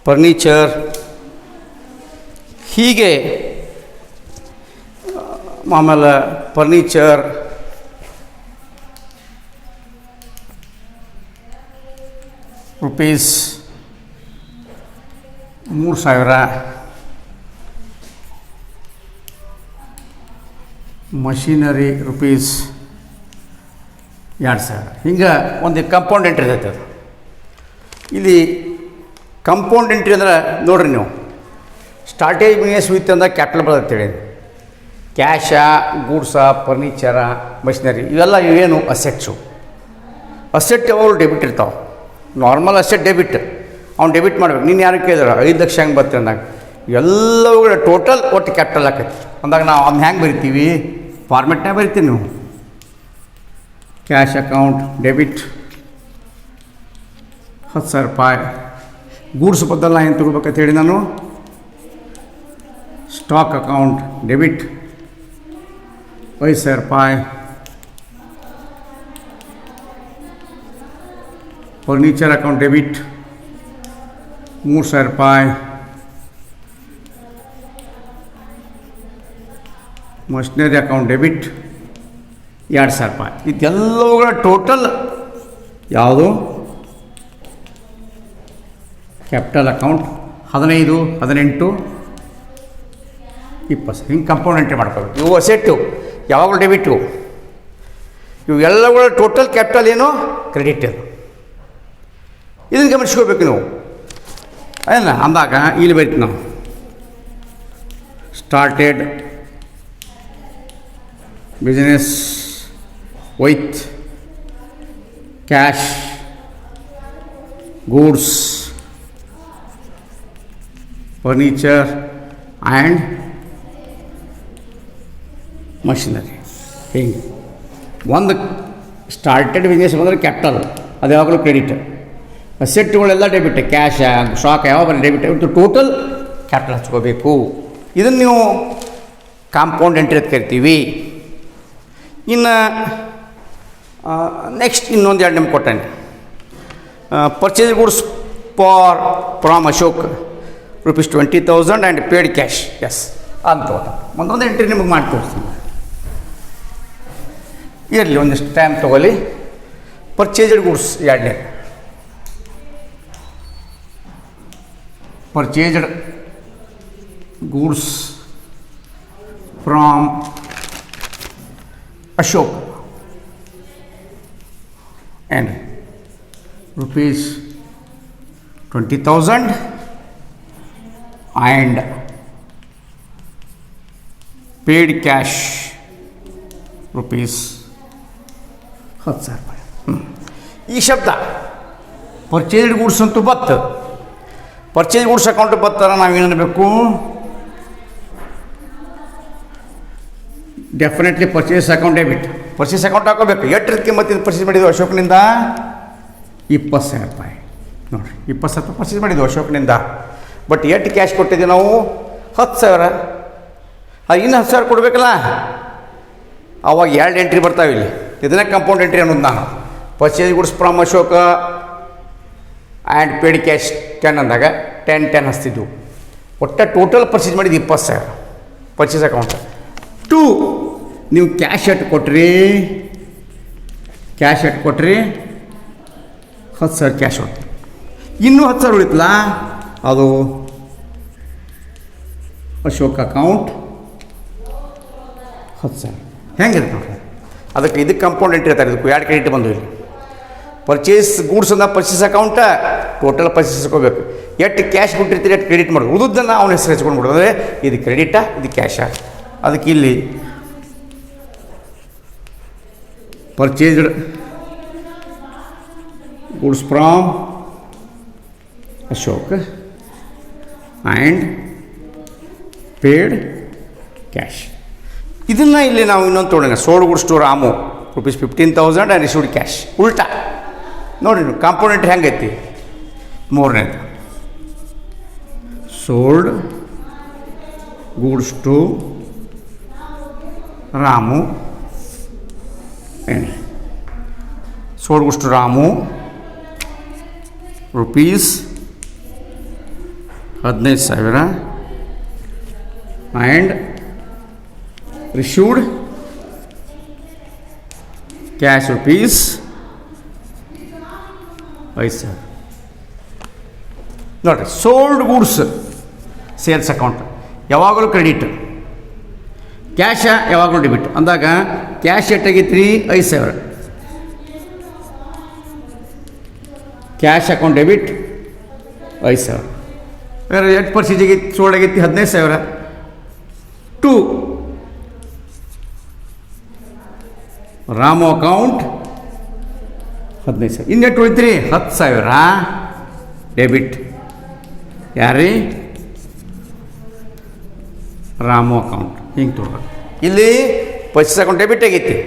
Furniture, ಹೀಗೆ ಆಮೇಲೆ furniture, rupees 3000, machinery rupees 2000. ಹಿಂಗೆ ಒಂದು ಕಂಪೌಂಡ್ ಎಂಟ್ರಿ ಇರ್ತೈತೆ. ಅದು ಇಲ್ಲಿ ಕಂಪೌಂಡ್ ಎಂಟ್ರಿ ಅಂದ್ರೆ ನೋಡಿರಿ ನೀವು, ಸ್ಟಾರ್ಟೇಜ್ ಬಿಸ್ನೆಸ್ ವಿತ್ ಅಂದ್ರೆ ಕ್ಯಾಪಿಟಲ್ ಬರ್ತೇಳಿ, ಕ್ಯಾಶ, ಗೂಡ್ಸ, ಫರ್ನಿಚರ, ಮಷಿನರಿ ಇವೆಲ್ಲ ಇವೇನು ಅಸೆಟ್ಸು. ಅಸೆಟ್ ಯಾವಾಗಲೂ ಡೆಬಿಟ್ ಇರ್ತಾವೆ. ನಾರ್ಮಲ್ ಅಸೆಟ್ ಡೆಬಿಟ್, ಅವ್ನು ಡೆಬಿಟ್ ಮಾಡ್ಬೇಕು. ನೀನು ಯಾರು ಕೇಳಿದ್ರೆ 5 ಲಕ್ಷ ಹೆಂಗೆ ಬರ್ತೀವಿ ಅಂದಾಗ ಎಲ್ಲವೂ ಟೋಟಲ್ ಒಟ್ಟು ಕ್ಯಾಪಿಟಲ್ ಆಕೈತಿ ಅಂದಾಗ ನಾವು ಅದನ್ನ ಹೆಂಗೆ ಬರಿತೀವಿ, ಫಾರ್ಮೆಟ್ನಾಗ ಬರಿತೀವಿ. ನೀವು ಕ್ಯಾಶ್ ಅಕೌಂಟ್ ಡೆಬಿಟ್ 10,000 ರೂಪಾಯಿ. ಗೂಡ್ಸ್ ಬದಲು ಏನು ತೊಗೊಳ್ಬೇಕಂತ ಹೇಳಿ ನಾನು ಸ್ಟಾಕ್ ಅಕೌಂಟ್ ಡೆಬಿಟ್ 5,000 ರೂಪಾಯಿ. ಫರ್ನಿಚರ್ ಅಕೌಂಟ್ ಡೆಬಿಟ್ 3,000 ರೂಪಾಯಿ. ಮಷಿನರಿ ಅಕೌಂಟ್ ಡೆಬಿಟ್ 2,000 ರೂಪಾಯಿ. ಇದೆಲ್ಲವುಗಳ ಟೋಟಲ್ ಯಾವುದು ಕ್ಯಾಪಿಟಲ್ ಅಕೌಂಟ್ 15, 18, 20. ಹಿಂಗೆ ಕಂಪೌಂಡ್ ಎಂಟ್ರಿ ಮಾಡ್ಕೋಬೇಕು. ಇವು ಅಸೆಟ್ಟು ಯಾವಾಗಲೂ ಡೆಬಿಟ್ಟು. ಇವು ಎಲ್ಲವುಗಳ ಟೋಟಲ್ ಕ್ಯಾಪಿಟಲ್ ಏನು ಕ್ರೆಡಿಟ್. ಅದು ಇದನ್ನು ಗಮನಿಸ್ಕೋಬೇಕು ನೀವು. ಅಲ್ಲ ಅಂದಾಗ ಇಲ್ಲಿ ಬರೀತೀವಿ ನಾವು started business with cash, goods, furniture and machinery. ಹಿಂಗೆ ಒಂದು ಸ್ಟಾರ್ಟೆಡ್ ಬಿಸ್ನೆಸ್ ಬಂದರೆ ಕ್ಯಾಪಿಟಲ್, ಅದು ಯಾವಾಗಲೂ ಕ್ರೆಡಿಟ್. ಅಸೆಟ್ಗಳೆಲ್ಲ ಡೆಬಿಟ್, ಕ್ಯಾಶ, ಸ್ಟಾಕ್ ಯಾವ ಬರೀ ಡೆಬಿಟ್. ಇವತ್ತು ಟೋಟಲ್ ಕ್ಯಾಪಿಟಲ್ ಹಚ್ಕೋಬೇಕು. ಇದನ್ನು ನೀವು ಕಾಂಪೌಂಡ್ ಎಂಟ್ರಿ ಅಂತ ಕರಿತೀವಿ. ಇನ್ನು ನೆಕ್ಸ್ಟ್ ಇನ್ನೊಂದು 2 ನಿಮ್ಗೆ ಕೊಟ್ಟೇನೆ. Purchase goods from Ashok rupees 20,000 and paid cash. Yes ಅಂತ ಒಂದೊಂದು ಎಂಟ್ರಿ ನಿಮಗೆ ಮಾಡಿ ತೋರಿಸ್ತೀನಿ. ಇರಲಿ, ಒಂದಿಷ್ಟು ಟೈಮ್ ತೊಗೊಳ್ಳಿ. ಪರ್ಚೇಸ್ಡ್ ಗೂಡ್ಸ್ 2ನೇ, purchased goods from Ashok and rupees 20,000 and paid cash rupees 10,000 ರೂಪಾಯಿ. ಈ ಶಬ್ದ ಪರ್ಚೇಸ್ಡ್ ಗೂಡ್ಸ್ ಅಂತೂ ಬತ್ತು. ಪರ್ಚೇಸ್ ಗೂಡ್ಸ್ ಅಕೌಂಟ್ ಬರ್ತಾರ ನಾವೇನಬೇಕು, definitely purchase account debit. Purchase account ಹಾಕೋಬೇಕು. ಎಷ್ಟು ಕಿಮ್ಮತ್ತಿಂದ ಪರ್ಚೇಸ್ ಮಾಡಿದ್ವು ಅಶೋಕ್ನಿಂದ? 20,000 ರೂಪಾಯಿ. ನೋಡಿರಿ, 20,000 ರೂಪಾಯಿ ಪರ್ಚೇಸ್ ಮಾಡಿದ್ವು ಅಶೋಕ್ನಿಂದ. ಬಟ್ ಎಷ್ಟು ಕ್ಯಾಶ್ ಕೊಟ್ಟಿದ್ದೀವಿ ನಾವು? 10,000. ಇನ್ನು 10,000 ಕೊಡಬೇಕಲ್ಲ. ಅವಾಗ 2 ಎಂಟ್ರಿ ಬರ್ತಾವೆ ಇಲ್ಲಿ. ಇದನ್ನೇ ಕಂಪೌಂಡ್ ಎಂಟ್ರಿ ಅನ್ನೋದು ನಾನು. Purchase goods from Ashoka and paid cash 10 ಅಂದಾಗ 10 ಹಚ್ತಿದ್ವು. ಒಟ್ಟು ಟೋಟಲ್ ಪರ್ಚೇಸ್ ಮಾಡಿದ್ದು 20,000 ಪರ್ಚೇಸ್ ಅಕೌಂಟ್. 2 ನೀವು ಕ್ಯಾಶ್ ಎಟ್ ಕೊಟ್ರಿ, ಕ್ಯಾಶ್ ಎಟ್ ಕೊಟ್ರಿ 10,000 ಕ್ಯಾಶ್ ಹೊಟ್ಟು. ಇನ್ನೂ 10,000 ಉಳಿತಲ್ಲ, ಅದು ಅಶೋಕ್ ಅಕೌಂಟ್ 10,000. ಹೆಂಗಿರುತ್ತೆ ನೋಡ್ರಿ. ಅದಕ್ಕೆ ಇದಕ್ಕೆ ಕಂಪೌಂಡ್ ಎಂಟ್ರಿ ಇರ್ತಾರೆ. ಇದಕ್ಕೂ 2 ಕ್ರೆಡಿಟ್ ಬಂದು ಇಲ್ಲಿ. ಪರ್ಚೇಸ್ ಗೂಡ್ಸ್ ಅಂದ ಪರ್ಚೇಸ್ ಅಕೌಂಟ ಟೋಟಲ್ ಪರ್ಚೇಸ್ ಹಾಕೋಬೇಕು. ಎಷ್ಟು ಕ್ಯಾಶ್ ಬಿಟ್ಟಿರ್ತೀರಿ ಎಷ್ಟು ಕ್ರೆಡಿಟ್ ಮಾಡೋದು. ಉಳಿದನ್ನು ಅವನ ಹೆಸರು ಹಚ್ಕೊಂಡು ಬಿಡೋದು. ಅಂದರೆ ಇದು ಕ್ರೆಡಿಟಾ ಇದು ಕ್ಯಾಶಾ. ಅದಕ್ಕೆ ಇಲ್ಲಿ purchased goods from Ashok and paid cash. ಇದನ್ನು ಇಲ್ಲಿ ನಾವು ಇನ್ನೊಂದು ತೊಗೊಳ್ಳೋಣ. Sold goods to Ramu rupees 15,000 and received cash. ಉಲ್ಟಾ ನೋಡಿರಿ, ಕಾಂಪೋನೆಂಟ್ ಹೆಂಗೈತಿ? 3ನೇದು ಸೋಲ್ಡ್ ಗೂಡ್ಸ್ ಟು ರಾಮು ಏನು sold goods to Ramu rupees 15,000 and received cash rupees 5,000. ನೋಡಿರಿ, ಸೋಲ್ಡ್ ಗೂಡ್ಸ್ ಸೇಲ್ಸ್ ಅಕೌಂಟ್ ಯಾವಾಗಲೂ ಕ್ರೆಡಿಟ್, ಕ್ಯಾಶ ಯಾವಾಗಲೂ ಡೆಬಿಟ್ ಅಂದಾಗ ಕ್ಯಾಶ್ ಎಷ್ಟಾಗೈತೆ ರೀ? 5,000. Cash account debit 5,000. ಬೇರೆ ಎಷ್ಟು ಪರ್ಸೆಂಟ್ ಆಗೈತಿ? ಸೋಲ್ಡ್ ಆಗೈತಿ 15,000 ಟು ರಾಮು ಅಕೌಂಟ್ 15,000. ಇನ್ನೆಟ್ಟು ಉಳಿತ್ರಿ? 10,000 ಡೆಬಿಟ್. ಯಾರೀ? ರಾಮು ಅಕೌಂಟ್. ಹಿಂಗೆ ತೊಗೊಳ್ರಿ. ಇಲ್ಲಿ ಪರ್ಚೇಸ್ ಅಕೌಂಟ್ ಡೆಬಿಟ್ ಆಗೈತಿ,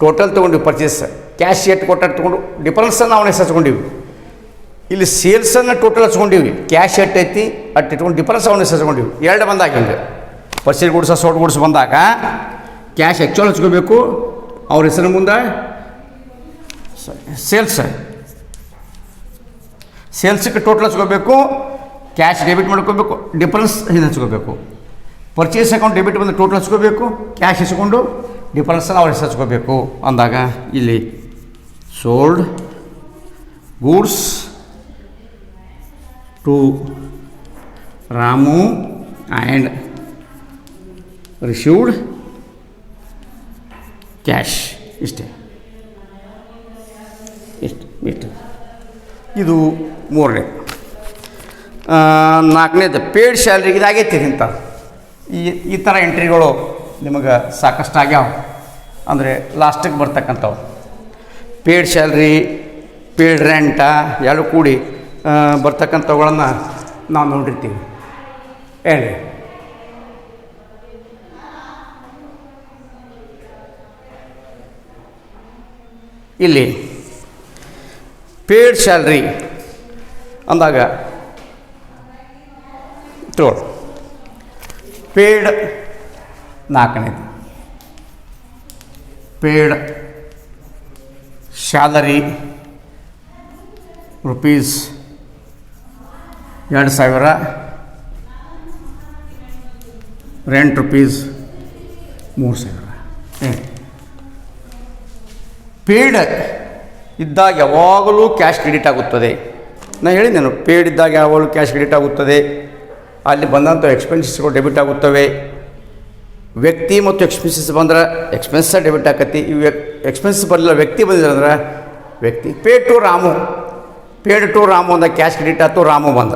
ಟೋಟಲ್ ತೊಗೊಂಡಿವಿ ಪರ್ಚೇಸ್, ಕ್ಯಾಶ್ ಎಷ್ಟು ಕೊಟ್ಟಾರೆ ತೊಗೊಂಡು ಡಿಫರೆನ್ಸನ್ನು ಅವನ ಹೆಸರು ಹಚ್ಕೊಂಡಿವಿ. ಇಲ್ಲಿ ಸೇಲ್ಸನ್ನು ಟೋಟಲ್ ಹಚ್ಕೊಂಡಿವಿ, ಕ್ಯಾಶ್ ಎಷ್ಟು ಐತಿ ಅಟ್ಟು ಇಟ್ಕೊಂಡು ಡಿಫರೆನ್ಸ್ ಅವನ ಹೆಸರು ಹಚ್ಕೊಂಡಿವಿ. ಎರಡು ಬಂದಾಗ ಹಿಂಗೆ ಪರ್ಚೇಸ್ ಗೂಡ್ಸ್ ಸೋಲ್ಡ್ ಗೂಡ್ಸ್ ಬಂದಾಗ ಕ್ಯಾಶ್ ಆ್ಯಕ್ಚುಲ್ ಹಚ್ಕೋಬೇಕು, ಅವ್ರ ಹೆಸರು ಮುಂದೆ ಸೇಲ್ಸ್ಗೆ ಟೋಟಲ್ ಹಚ್ಕೋಬೇಕು, ಕ್ಯಾಶ್ ಡೆಬಿಟ್ ಮಾಡ್ಕೋಬೇಕು, ಡಿಫರೆನ್ಸ್ ಹಿಂದೆ ಹಚ್ಕೋಬೇಕು. ಪರ್ಚೇಸ್ ಅಕೌಂಟ್ ಡೆಬಿಟ್ ಬಂದು ಟೋಟಲ್ ಹಚ್ಕೋಬೇಕು, ಕ್ಯಾಶ್ ಹಚ್ಕೊಂಡು ಡಿಫರೆನ್ಸನ್ನು ಅವ್ರ ಹೆಸರು ಹಚ್ಕೋಬೇಕು ಅಂದಾಗ ಇಲ್ಲಿ sold goods to Ramu and received cash. ಇಷ್ಟೇ. ಇಷ್ಟು ಇದು ಮೂರನೇ. ನಾಲ್ಕನೇದು ಪೇಯ್ಡ್ ಸ್ಯಾಲ್ರಿಗೆ ಇದಾಗೈತಿ. ಇಂಥ ಈ ಥರ ಎಂಟ್ರಿಗಳು ನಿಮಗೆ ಸಾಕಷ್ಟು ಆಗ್ಯಾವ. ಅಂದರೆ ಲಾಸ್ಟಿಗೆ ಬರ್ತಕ್ಕಂಥವು ಪೇಯ್ಡ್ ಸ್ಯಾಲ್ರಿ, ಪೇಯ್ಡ್ ರೆಂಟ ಎರಡು ಕೂಡಿ ಬರ್ತಕ್ಕಂಥವುಗಳನ್ನು ನಾವು ನೋಡಿರ್ತೀವಿ. ಹೇಳಿ, ಇಲ್ಲಿ ಪೇಯ್ಡ್ ಸ್ಯಾಲ್ರಿ ಅಂದಾಗ ತೋಳು ಪೇಯ್ಡ್ ನಾಲ್ಕನೇದು, paid salary rupees 2,000, rent rupees 3,000. Paid ಇದ್ದಾಗ ಯಾವಾಗಲೂ ಕ್ಯಾಶ್ ಕ್ರೆಡಿಟ್ ಆಗುತ್ತದೆ. ನಾನು ಹೇಳಿದ್ದೇನು, ಪೇಯ್ಡ್ ಇದ್ದಾಗ ಯಾವಾಗಲೂ ಕ್ಯಾಶ್ ಕ್ರೆಡಿಟ್ ಆಗುತ್ತದೆ. ಅಲ್ಲಿ ಬಂದಂಥ ಎಕ್ಸ್ಪೆನ್ಸಸ್ಗಳು ಡೆಬಿಟ್ ಆಗುತ್ತವೆ. ವ್ಯಕ್ತಿ ಮತ್ತು ಎಕ್ಸ್ಪೆನ್ಸಸ್ ಬಂದ್ರೆ ಎಕ್ಸ್ಪೆನ್ಸ ಡೆಬಿಟ್ ಆಕತಿ. ಇವು ಎಕ್ಸ್ಪೆನ್ಸಸ್ ಬರಲಿಲ್ಲ, ವ್ಯಕ್ತಿ ಬಂದಿದ್ರೆ ವ್ಯಕ್ತಿ. Paid to Ramu, paid to Ramu ಅಂದ ಕ್ಯಾಶ್ ಕ್ರೆಡಿಟ್ ಆಯ್ತು, ರಾಮು ಬಂದ.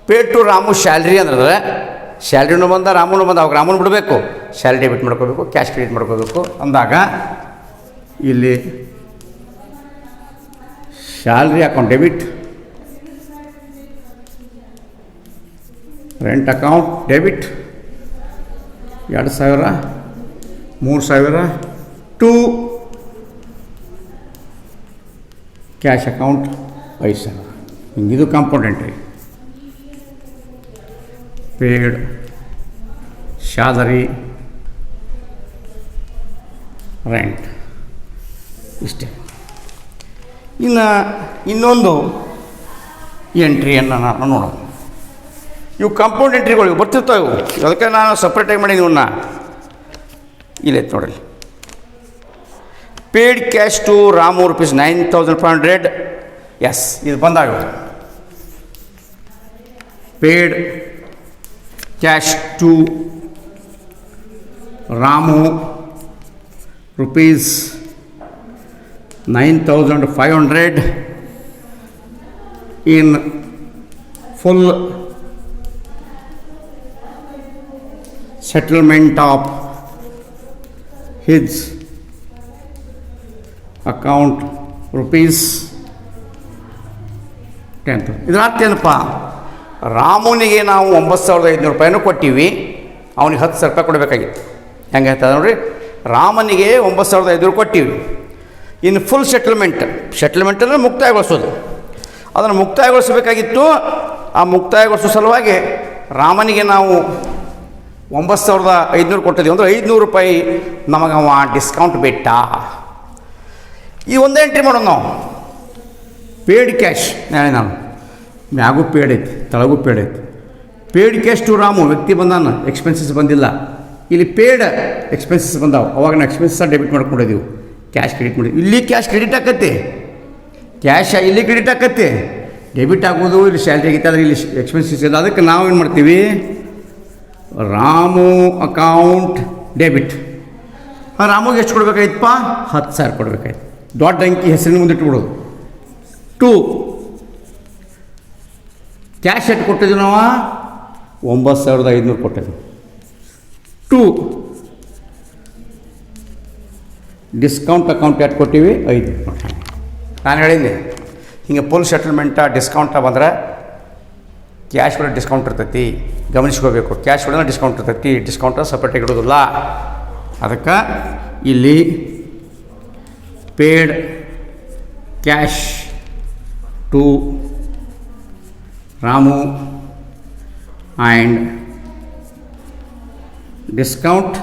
ಪೇಯ್ಡ್ ಟು ರಾಮು ಸ್ಯಾಲ್ರಿ ಅಂದ್ರೆ ಸ್ಯಾಲ್ರಿನೂ ಬಂದ, ರಾಮುನೂ ಬಂದ. ಅವಾಗ ರಾಮುನು ಬಿಡಬೇಕು, ಸ್ಯಾಲ್ರಿ ಡೆಬಿಟ್ ಮಾಡ್ಕೋಬೇಕು, ಕ್ಯಾಶ್ ಕ್ರೆಡಿಟ್ ಮಾಡ್ಕೋಬೇಕು ಅಂದಾಗ ಇಲ್ಲಿ salary account debit, rent account debit 2,000, 3,000 to cash account 5,000. ಹಿಂಗಿದು compound entry. Paid salary, rent ಇಷ್ಟೇ. ಇನ್ನು ಇನ್ನೊಂದು ಎಂಟ್ರಿಯನ್ನು ನಾನು ನೋಡೋಣ. ಇವು ಕಾಂಪೌಂಡ್ ಎಂಟ್ರಿಗಳು ಇವು ಬರ್ತಿರ್ತಾವೆ. ಇವು ಅದಕ್ಕೆ ನಾನು ಸಪ್ರೇಟಾಗಿ ಮಾಡೀನಿ. ಇವನ್ನ ಇಲ್ಲೈತೆ ನೋಡ್ರಿ. Paid cash to Ramu rupees 9,500. Yes, ಇದು ಬಂದಾಗ paid cash to Ramu rupees 9,500 in full settlement of his account rupees 10,000. ಇದರ ಅರ್ಥ ಏನಪ್ಪ? ರಾಮುನಿಗೆ ನಾವು 9,500 ರೂಪಾಯಿನೂ ಕೊಟ್ಟಿವಿ, ಅವನಿಗೆ 10,000 ರೂಪಾಯಿ ಕೊಡಬೇಕಾಗಿತ್ತು. ಹೆಂಗೆ ಹೇಳ್ತದೆ ನೋಡಿರಿ, ರಾಮನಿಗೆ 9,500 ಕೊಟ್ಟಿವಿ. ಇನ್ನು ಫುಲ್ ಸೆಟಲ್ಮೆಂಟ್ ಅಂದರೆ ಮುಕ್ತಾಯಗೊಳಿಸೋದು. ಅದನ್ನು ಮುಕ್ತಾಯಗೊಳಿಸಬೇಕಾಗಿತ್ತು. ಆ ಮುಕ್ತಾಯಗೊಳಿಸೋ ಸಲುವಾಗಿ ರಾಮನಿಗೆ ನಾವು 9,500 ಕೊಟ್ಟಿದ್ದೀವಿ. ಅಂದರೆ 500 ರೂಪಾಯಿ ನಮಗೆ ಅವ ಡಿಸ್ಕೌಂಟ್ ಬಿಟ್ಟ. ಈ ಒಂದೇ ಎಂಟ್ರಿ ಮಾಡೋದು ನಾವು. ಪೇಯ್ಡ್ ಕ್ಯಾಶ್ ನಾನು ಮ್ಯಾಗೂ ಪೇಯ್ಡ್ ಐತಿ. ತಳಗೂ ಪೇಡ್ ಐತಿ. ಪೇಡ್ ಕ್ಯಾಶ್ ಟು ರಾಮು ವ್ಯಕ್ತಿ ಬಂದಾನ, ಎಕ್ಸ್ಪೆನ್ಸಸ್ ಬಂದಿಲ್ಲ. ಇಲ್ಲಿ ಪೇಡ್ ಎಕ್ಸ್ಪೆನ್ಸಸ್ ಬಂದಾವೆ, ಅವಾಗ ನಾವು ಎಕ್ಸ್ಪೆನ್ಸಸ್ ಡೆಬಿಟ್ ಮಾಡ್ಕೊಂಡಿದ್ದೀವಿ, ಕ್ಯಾಶ್ ಕ್ರೆಡಿಟ್ ಮಾಡಿದ್ವಿ. ಇಲ್ಲಿ ಕ್ಯಾಶ್ ಕ್ರೆಡಿಟ್ ಆಕತ್ತೆ, ಕ್ಯಾಶ್ ಇಲ್ಲಿ ಕ್ರೆಡಿಟ್ ಆಕತ್ತೆ, ಡೆಬಿಟ್ ಆಗೋದು ಇಲ್ಲಿ ಸ್ಯಾಲ್ರಿ ಆಗೈತೆ, ಆದರೆ ಇಲ್ಲಿ ಎಕ್ಸ್ಪೆನ್ಸಸ್ ಇಲ್ಲ. ಅದಕ್ಕೆ ನಾವು ಏನು ಮಾಡ್ತೀವಿ, ರಾಮು ಅಕೌಂಟ್ ಡೆಬಿಟ್. ರಾಮುಗೆ ಎಷ್ಟು ಕೊಡ್ಬೇಕಾಯ್ತಪ್ಪ, 10,000 ಕೊಡ್ಬೇಕಾಯ್ತು. ದೊಡ್ಡ ಅಂಕಿ ಹೆಸರಿನ ಮುಂದೆ ಇಟ್ಬಿಡೋದು. 2 ಕ್ಯಾಶ್ ಎಷ್ಟು ಕೊಟ್ಟಿದ್ದೀವಿ ನಾವು, 9,500 ಕೊಟ್ಟಿದ್ದೀವಿ. 2 ಡಿಸ್ಕೌಂಟ್ ಅಕೌಂಟ್ ಎಷ್ಟು ಕೊಟ್ಟಿವಿ, 5. ನಾನು ಹೇಳಿದ್ದೆ ಹಿಂಗೆ ಫುಲ್ ಸೆಟಲ್ಮೆಂಟ ಡಿಸ್ಕೌಂಟ ಬಂದ್ರೆ ಕ್ಯಾಶ್ ಕೂಡ ಡಿಸ್ಕೌಂಟ್ ಇರ್ತೈತಿ, ಗಮನಿಸ್ಕೋಬೇಕು. ಕ್ಯಾಶ್ ಕೂಡ ಡಿಸ್ಕೌಂಟ್ ಇರ್ತೈತಿ, ಡಿಸ್ಕೌಂಟ ಸಪ್ರೇಟಾಗಿ ಇಡೋದಿಲ್ಲ. ಅದಕ್ಕೆ ಇಲ್ಲಿ paid cash to Ramu and discount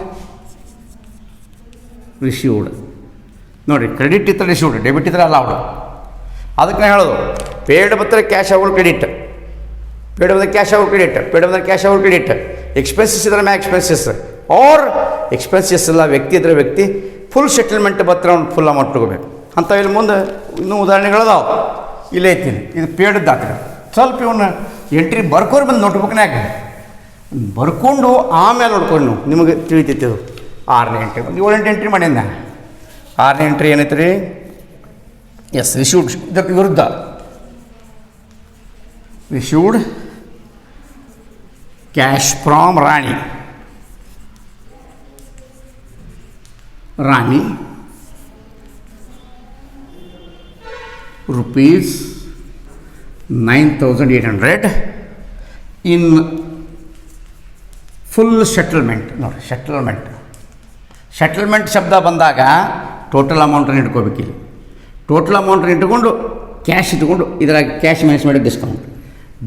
received. ನೋಡಿರಿ, ಕ್ರೆಡಿಟ್ ಇದ್ರೆ ರಿಸೀವ್ಡ್, ಡೆಬಿಟ್ ಇದ್ರೆ ಅಲೌಡ್. ಅದಕ್ಕೆ ನಾನು ಹೇಳೋದು, ಪೇಡ್ ಬಂದರೆ ಕ್ಯಾಶ್ ಆಗೋದು ಕ್ರೆಡಿಟ್, ಪೇಡ್ ಬಂದರೆ ಕ್ಯಾಶ್ ಆಗೋದು ಕ್ರೆಡಿಟ್, ಪೇಡ್ ಬಂದರೆ ಕ್ಯಾಶ್ ಆಗೋದು ಕ್ರೆಡಿಟ್. ಎಕ್ಸ್ಪೆನ್ಸಸ್ ಇದ್ರೆ ಮ್ಯಾ ಎಕ್ಸ್ಪೆನ್ಸಸ್ ಆರ್ ಎಕ್ಸ್ಪೆನ್ಸಸ್ ಇಲ್ಲ, ವ್ಯಕ್ತಿ ಇದ್ರೆ ವ್ಯಕ್ತಿ ಫುಲ್ ಸೆಟಲ್ಮೆಂಟ್ ಬತ್ರ ಅವ್ನು ಫುಲ್ ಅಮೌಂಟ್ ತಗೋಬೇಕು ಅಂತ. ಇಲ್ಲಿ ಮುಂದೆ ಇನ್ನೂ ಉದಾಹರಣೆಗಳದಾವೆ, ಇಲ್ಲೇ ಐತೀನಿ. ಇದು ಪೇಡ್ದು ಹಾಕಿದೆ. ಸ್ವಲ್ಪ ಇವನ್ನ ಎಂಟ್ರಿ ಬರ್ಕೋರಿ ಬಂದು ನೋಟ್ಬುಕ್ನಾಗ ಬರ್ಕೊಂಡು ಆಮೇಲೆ ನೋಡ್ಕೊಂಡು ನಿಮಗೆ ತಿಳಿತೈತಿ. ಅದು 6ನೇ ಎಂಟ್ರಿ ಬಂದು 7 ಎಂಟ್ರಿ ಮಾಡ್ಯಾನ. 6ನೇ ಎಂಟ್ರಿ ಏನೈತೆ ರೀ, ಎಸ್ ರಿಸೀವ್ಡ್, ಇದಕ್ಕೆ ವಿರುದ್ಧ received cash from Rani. Rani rupees 9,800 in full settlement. ನೋಡಿ, ಸೆಟಲ್ಮೆಂಟ್ ಶಬ್ದ ಬಂದಾಗ ಟೋಟಲ್ ಅಮೌಂಟನ್ನು ಇಟ್ಕೋಬೇಕಿಲ್ಲಿ. ಟೋಟಲ್ ಅಮೌಂಟನ್ನು ಇಟ್ಕೊಂಡು ಕ್ಯಾಶ್ ಇಟ್ಕೊಂಡು ಇದರಾಗ ಕ್ಯಾಶ್ ಮೈನಸ್ ಮಾಡಿ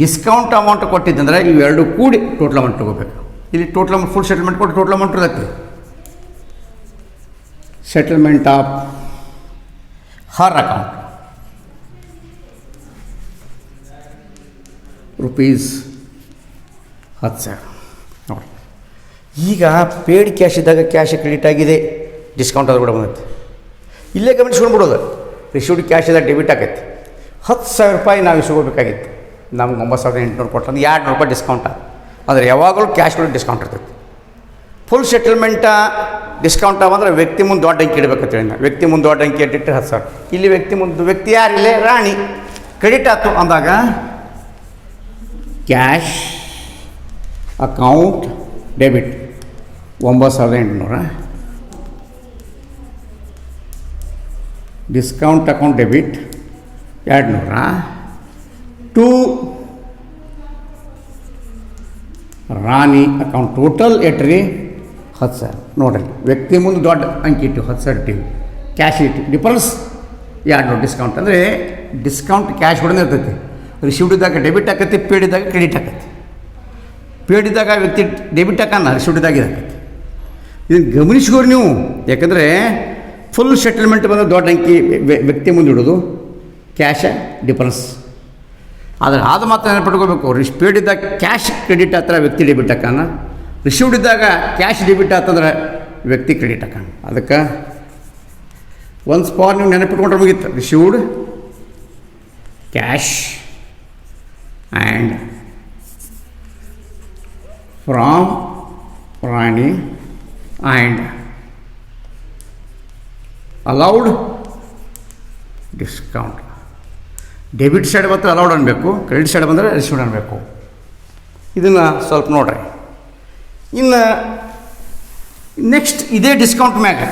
ಡಿಸ್ಕೌಂಟ್ ಅಮೌಂಟ್ ಕೊಟ್ಟಿದ್ದಂದ್ರೆ ಇವೆರಡು ಕೂಡಿ ಟೋಟಲ್ ಅಮೌಂಟ್ ತೊಗೋಬೇಕು. ಇಲ್ಲಿ ಟೋಟಲ್ ಅಮೌಂಟ್ ಫುಲ್ ಸೆಟಲ್ಮೆಂಟ್ ಕೊಟ್ಟು ಟೋಟಲ್ ಅಮೌಂಟ್ ಇರುತ್ತೆ. Settlement of her account rupees 10,000. ನೋಡಿ, ಈಗ ಪೇಡ್ ಕ್ಯಾಶ್ ಇದ್ದಾಗ ಕ್ಯಾಶ್ ಕ್ರೆಡಿಟ್ ಆಗಿದೆ, ಡಿಸ್ಕೌಂಟ್ ಅದು ಕೂಡ ಬಂದೈತೆ. ಇಲ್ಲೇ ಗಮನಿಸ್ಕೊಂಡು ಬಿಡೋದು, ರಿಸೀವ್ಡ್ ಕ್ಯಾಶ್ ಇದ್ದಾಗ ಡೆಬಿಟ್ ಆಗೈತೆ. 10,000 ರೂಪಾಯಿ ನಾವು ಇಸ್ಕೋಬೇಕಾಗಿತ್ತು, ನಮ್ಗೆ 9,800 ಕೊಟ್ಟಂದು 200 ರೂಪಾಯಿ ಡಿಸ್ಕೌಂಟ. ಆದರೆ ಯಾವಾಗಲೂ ಕ್ಯಾಶ್ ಕೂಡ ಡಿಸ್ಕೌಂಟ್ ಇರ್ತೈತಿ. ಫುಲ್ ಸೆಟಲ್ಮೆಂಟ ಡಿಸ್ಕೌಂಟ್ ಬಂದರೆ ವ್ಯಕ್ತಿ ಮುಂದೆ ದೊಡ್ಡ ಅಂಕಿ ಇಡಬೇಕಂತೇಳಿ ನಾವು. ವ್ಯಕ್ತಿ ಮುಂದೆ ದೊಡ್ಡ ಅಂಕಿ ಇಟ್ಟಿಟ್ಟು 10,000. ಇಲ್ಲಿ ವ್ಯಕ್ತಿ ಯಾರಿಲ್ಲೇ ರಾಣಿ ಕ್ರೆಡಿಟ್ ಆಯ್ತು ಅಂದಾಗ cash account debit 9,800. Discount account debit 200. To Rani account total entry 10,000. ನೋಡ್ರಿ, ವ್ಯಕ್ತಿ ಮುಂದೆ ದೊಡ್ಡ ಅಂಕಿ ಇಟ್ಟು 10,000 ಇಟ್ಟಿವಿ, ಕ್ಯಾಶ್ ಇಟ್ಟು ಡಿಫರೆನ್ಸ್ 200. ಡಿಸ್ಕೌಂಟ್ ಅಂದರೆ ಡಿಸ್ಕೌಂಟ್ ಕ್ಯಾಶ್ ಹೊಡೆದೇ ಇರ್ತೈತಿ. ರಿಸೀವ್ಡ್ ಇದ್ದಾಗ ಡೆಬಿಟ್ ಆಕೈತಿ, ಪೇಡ್ ಇದ್ದಾಗ ಕ್ರೆಡಿಟ್ ಆಕೈತಿ. ಪೇಡ್ ಇದ್ದಾಗ ವ್ಯಕ್ತಿ ಡೆಬಿಟ್ ಹಾಕಲ್ಲ, ರಿಸೀವ್ಡ್ ಇದ್ದಾಗ ಇದಾಕೈತಿ. ಇದನ್ನು ಗಮನಿಸ್ಕೋರಿ ನೀವು, ಯಾಕಂದರೆ ಫುಲ್ ಸೆಟಲ್ಮೆಂಟ್ ಬಂದ ದೊಡ್ಡ ಅಂಕಿ ವ್ಯಕ್ತಿ ಮುಂದೆ ಇಡೋದು, ಕ್ಯಾಶ ಡಿಫರೆನ್ಸ್. ಆದರೆ ಅದು ಮಾತ್ರ ನೆನಪಿಟ್ಕೋಬೇಕು, ಪೇಡ್ ಇದ್ದಾಗ ಕ್ಯಾಶ್ ಕ್ರೆಡಿಟ್ ಆತರ ವ್ಯಕ್ತಿ ಡೆಬಿಟ್ ಹಾಕೋಣ, ರಿಸೀವ್ಡ್ ಇದ್ದಾಗ ಕ್ಯಾಶ್ ಡೆಬಿಟ್ ಆತಂದ್ರೆ ವ್ಯಕ್ತಿ ಕ್ರೆಡಿಟ್ ಹಾಕೋಣ. ಅದಕ್ಕೆ ಒಂದು ಸ್ಪಾಟ್ ನೀವು ನೆನಪಿಟ್ಕೊಂಡ್ರೆ ಮುಗೀತು. Received cash and from Rani and allowed discount. Debit side ಬಂದರೆ ಅಲೌಡ್ ಅನ್ನಬೇಕು, ಕ್ರೆಡಿಟ್ ಸೈಡ್ ಬಂದರೆ ರಿಸೀವ್ಡ್ ಅನ್ನಬೇಕು. ಇದನ್ನು ಸ್ವಲ್ಪ ನೋಡ್ರಿ. ಇನ್ನು ನೆಕ್ಸ್ಟ್ ಇದೇ ಡಿಸ್ಕೌಂಟ್ ಮ್ಯಾಗ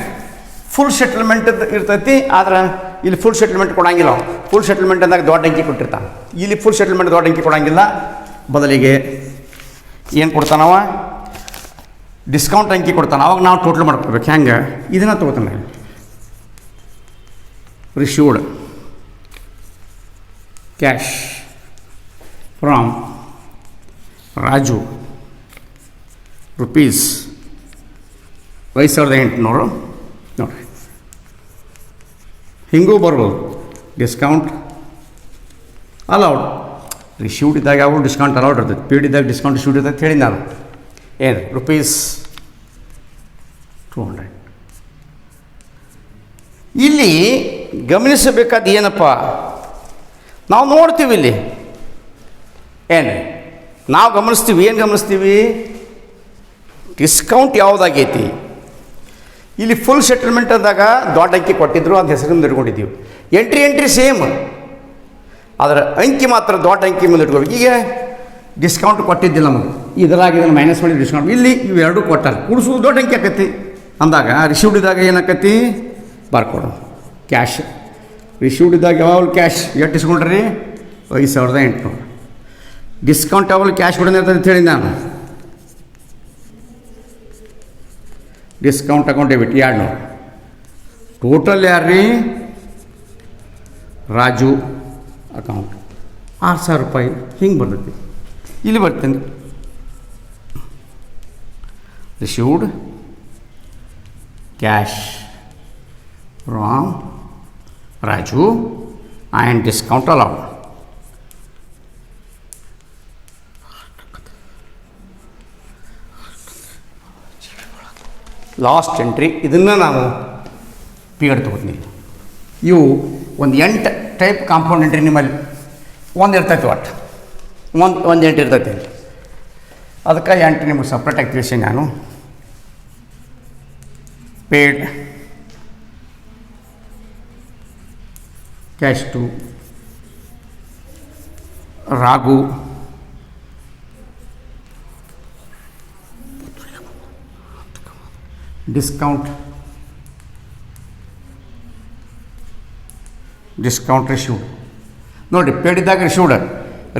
ಫುಲ್ ಸೆಟಲ್ಮೆಂಟ್ ಇರ್ತೈತಿ. ಆದ್ರೆ ಇಲ್ಲಿ ಫುಲ್ ಸೆಟಲ್ಮೆಂಟ್ ಕೊಡೋಂಗಿಲ್ಲ. ಫುಲ್ ಸೆಟಲ್ಮೆಂಟ್ ಅಂದಾಗ ದೊಡ್ಡ ಅಂಕಿ ಕೊಟ್ಟಿರ್ತಾನೆ. ಇಲ್ಲಿ ಫುಲ್ ಸೆಟಲ್ಮೆಂಟ್ ದೊಡ್ಡ ಅಂಕಿ ಕೊಡೋಂಗಿಲ್ಲ. ಬದಲಿಗೆ ಏನು ಕೊಡ್ತಾನವ, ಡಿಸ್ಕೌಂಟ್ ಅಂಕಿ ಕೊಡ್ತಾನೆ. ಅವಾಗ ನಾವು ಟೋಟಲ್ ಮಾಡ್ಕೊಳ್ಬೇಕು. ಹೆಂಗೆ ಇದನ್ನು ತೊಗೋತಾನೆ. Received cash from Raju rupees 5,800. ನೋಡಿರಿ, ಹಿಂಗೂ ಬರ್ಬೋದು. ಡಿಸ್ಕೌಂಟ್ ಅಲೌಡ್ ರಿಶೀವ್ಡ್ ಇದ್ದಾಗ ಯಾವ ಡಿಸ್ಕೌಂಟ್ ಅಲೌಡ್ ಇರ್ತೈತೆ, ಪೇಯ್ಡ್ ಇದ್ದಾಗ ಡಿಸ್ಕೌಂಟ್ ರಿಶೀವ್ಡ್ ಇರ್ತೈತೆ ಹೇಳಿ ನಾನು. ಏನು ₹200. ಇಲ್ಲಿ ಗಮನಿಸಬೇಕಾದ ಏನಪ್ಪ, ನಾವು ನೋಡ್ತೀವಿ ಇಲ್ಲಿ ಏನು ನಾವು ಗಮನಿಸ್ತೀವಿ, ಏನು ಗಮನಿಸ್ತೀವಿ, ಡಿಸ್ಕೌಂಟ್ ಯಾವುದಾಗೈತಿ. ಇಲ್ಲಿ ಫುಲ್ ಸೆಟಲ್ಮೆಂಟ್ ಅಂದಾಗ ದೊಡ್ಡ ಅಂಕಿ ಕೊಟ್ಟಿದ್ರು ಅಂತ ಹೆಸರಿಂದ ಇಟ್ಕೊಂಡಿದ್ದೀವಿ. ಎಂಟ್ರಿ ಸೇಮ್, ಅದರ ಅಂಕಿ ಮಾತ್ರ ದೊಡ್ಡ ಅಂಕಿ ಮುಂದೆ ಇಟ್ಕೋಬೇಕು. ಈಗ ಡಿಸ್ಕೌಂಟ್ ಕೊಟ್ಟಿದ್ದಿಲ್ಲ ನಮಗೆ, ಇದರಾಗ ಇದನ್ನು ಮೈನಸ್ ಮಾಡಿ ಡಿಸ್ಕೌಂಟ್, ಇಲ್ಲಿ ಇವೆರಡೂ ಕೊಟ್ಟಾರೆ, ಕೂಡಿಸೋದು ದೊಡ್ಡ ಅಂಕಿ ಆಕೈತಿ ಅಂದಾಗ ರಿಸೀವ್ಡ್ ಇದ್ದಾಗ ಏನಾಕೈತಿ ಬರ್ಕೊಡೋದು ಕ್ಯಾಶ್. ರಿಸೀವ್ಡ್ ಇದ್ದಾಗ ಯಾವಾಗಲೂ ಕ್ಯಾಶ್ ಎಷ್ಟು ಇಸ್ಕೊಂಡ್ರಿ 5800. ಡಿಸ್ಕೌಂಟ್ ಯಾವಾಗಲೂ ಕ್ಯಾಶ್ ಕೊಡೋದು ಇರ್ತದೆ ಅಂತ ಹೇಳಿ ನಾನು. Discount account debit 200. ಟೋಟಲ್ ಯಾರ್ರೀ ರಾಜು ಅಕೌಂಟ್ ₹6000 ಹಿಂಗೆ ಬರ್ತೈತಿ. ಇಲ್ಲಿ ಬರ್ತೇನೆ received cash from Raju and discount allowed. Last entry ಇದನ್ನು ನಾನು ಪೀರಿಯಡ್ ತೊಗೋತೀನಿ. ಇವು ಒಂದು 8 ಟೈಪ್ ಕಾಂಪೌಂಡ್ ಎಂಟ್ರಿ ನಿಮ್ಮಲ್ಲಿ ಒಂದು ಇರ್ತೈತೆ, ಒಟ್ಟು ಒಂದು ಎಂಟ್ರಿ ಇರ್ತೈತೆ. ಅದಕ್ಕೆ 8 ನಿಮಗೆ ಸಪ್ರೇಟಾಗಿ ತಿಳಿಸಿ ನಾನು. Paid cash to Raghu discount received. ನೋಡಿ ಪೇಯ್ಡ್ ಇದ್ದಾಗ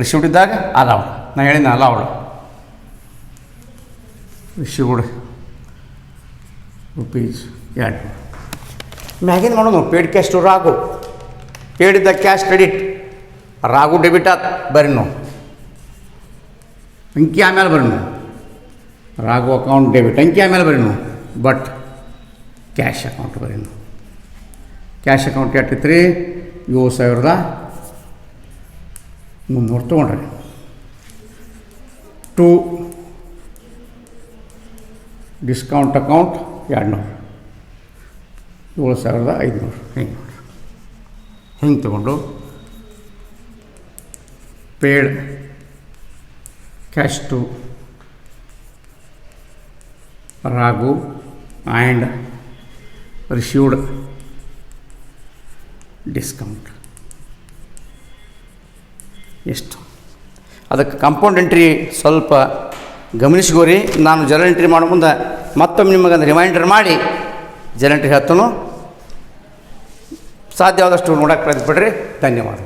ರಿಸೀವ್ಡ್ ಇದ್ದಾಗ ಅಲೌಡ್, ನಾನು ಹೇಳಿದ ಅಲೌಡ್. ರಿಸೀವ್ಡ್ ₹200. ಮ್ಯಾಗಿನ ಮಾಡೋದು paid cash to Raghu, paid ಇದ್ದಾಗ ಕ್ಯಾಶ್ ಕ್ರೆಡಿಟ್, ರಾಘು ಡೆಬಿಟ್ ಆತ್ ಬರ್ರಿ ನಾವು ಅಂಕಿ ಆಮೇಲೆ ಬರ್ರಿ ನಾವು. ರಾಘು ಅಕೌಂಟ್ ಡೆಬಿಟ್ ಅಂಕಿ ಆಮೇಲೆ ಬರ್ರಿ ನಾವು, ಬಟ್ ಕ್ಯಾಶ್ ಅಕೌಂಟ್ ಬರೀ ನಾವು. ಕ್ಯಾಶ್ ಅಕೌಂಟ್ ಎಷ್ಟಿತ್ತು ರೀ 7300 ತೊಗೊಂಡ್ರಿ. ಟು ಡಿಸ್ಕೌಂಟ್ ಅಕೌಂಟ್ 200, 7500 ಹಿಂಗೆ ತೊಗೊಂಡು paid cash to Raghu and received discount ಎಷ್ಟು. ಅದಕ್ಕೆ ಕಾಂಪೌಂಡ್ ಎಂಟ್ರಿ ಸ್ವಲ್ಪ ಗಮನಿಸ್ಕೋರಿ. ನಾನು ಜರ್ನಲ್ ಎಂಟ್ರಿ ಮಾಡೋ ಮುಂದೆ ಮತ್ತೊಮ್ಮೆ ನಿಮಗೆ ರಿಮೈಂಡರ್ ಮಾಡಿ ಜರ್ನಲ್ ಎಂಟ್ರಿ ಹೇಳ್ತಾನೋ. ಸಾಧ್ಯವಾದಷ್ಟು ನೋಡೋಕ್ಕೆ ಪ್ರಯತ್ನ ಪಡ್ರಿ. ಧನ್ಯವಾದ.